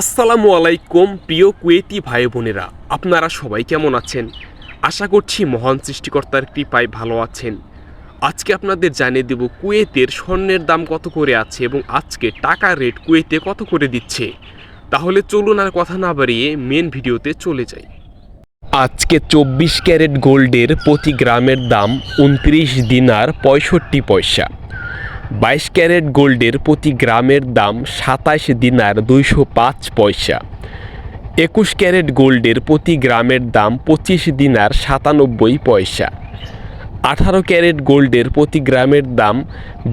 আসসালামু আলাইকুম প্রিয় কুয়েতি ভাই বোনেরা, আপনারা সবাই কেমন আছেন? আশা করছি মহান সৃষ্টিকর্তার কৃপায় ভালো আছেন। আজকে আপনাদের জানিয়ে দেব কুয়েতের স্বর্ণের দাম কত করে আছে এবং আজকে টাকা রেট কুয়েতে কত করে দিচ্ছে। তাহলে চলুন আর কথা না বাড়িয়ে মেন ভিডিওতে চলে যাই। আজকে 24 ক্যারেট গোল্ডের প্রতি গ্রামের দাম 29 দিনার 65 পয়সা। 22 ক্যারেট গোল্ডের প্রতি গ্রামের দাম 27 দিনার 205 পয়সা। 21 ক্যারেট গোল্ডের প্রতি গ্রামের দাম 25 দিনার 97 পয়সা। 18 ক্যারেট গোল্ডের প্রতি গ্রামের দাম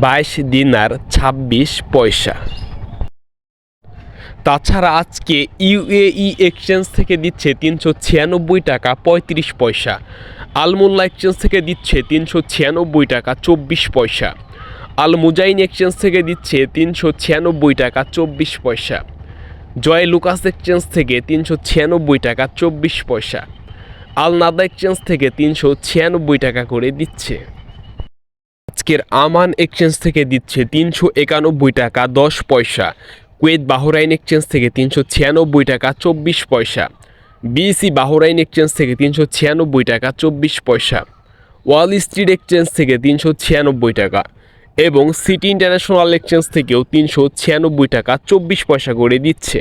22 দিনার 26 পয়সা। তাছাড়া আজকে ইউএই এক্সচেঞ্জ থেকে দিচ্ছে 396 টাকা 35 পয়সা। আলমোল্লা এক্সচেঞ্জ থেকে দিচ্ছে 396 টাকা 24 পয়সা। আল মুজাইন এক্সচেঞ্জ থেকে দিচ্ছে 396 টাকা 24 পয়সা। জয় লুকাস এক্সচেঞ্জ থেকে 396 টাকা 24 পয়সা। আল নাদা এক্সচেঞ্জ থেকে 396 টাকা করে দিচ্ছে। আজকের আমান এক্সচেঞ্জ থেকে দিচ্ছে 391 টাকা 10 পয়সা। কুয়েত বাহরাইন এক্সচেঞ্জ থেকে 396 টাকা 24 পয়সা। বিসি বাহরাইন এক্সচেঞ্জ থেকে 396 টাকা 24 পয়সা। ওয়াল স্ট্রিট এক্সচেঞ্জ থেকে 396 টাকা এবং সিটি ইন্টারন্যাশনাল এক্সচেঞ্জ থেকেও 396 টাকা 24 পয়সা করে দিচ্ছে।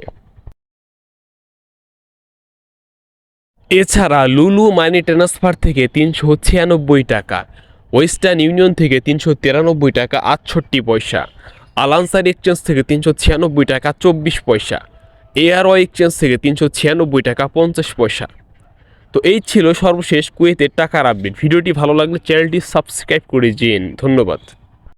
এছাড়া লুলু মানি ট্রান্সফার থেকে 396 টাকা, ওয়েস্টার্ন ইউনিয়ন থেকে 393 টাকা 68 পয়সা, আলানসার এক্সচেঞ্জ থেকে 396 টাকা 24 পয়সা, এআরওয়াই এক্সচেঞ্জ থেকে 396 টাকা 50 পয়সা। তো এই ছিল সর্বশেষ কুয়েতের টাকার আপডেট। ভিডিওটি ভালো লাগলে চ্যানেলটি সাবস্ক্রাইব করে দিন। ধন্যবাদ।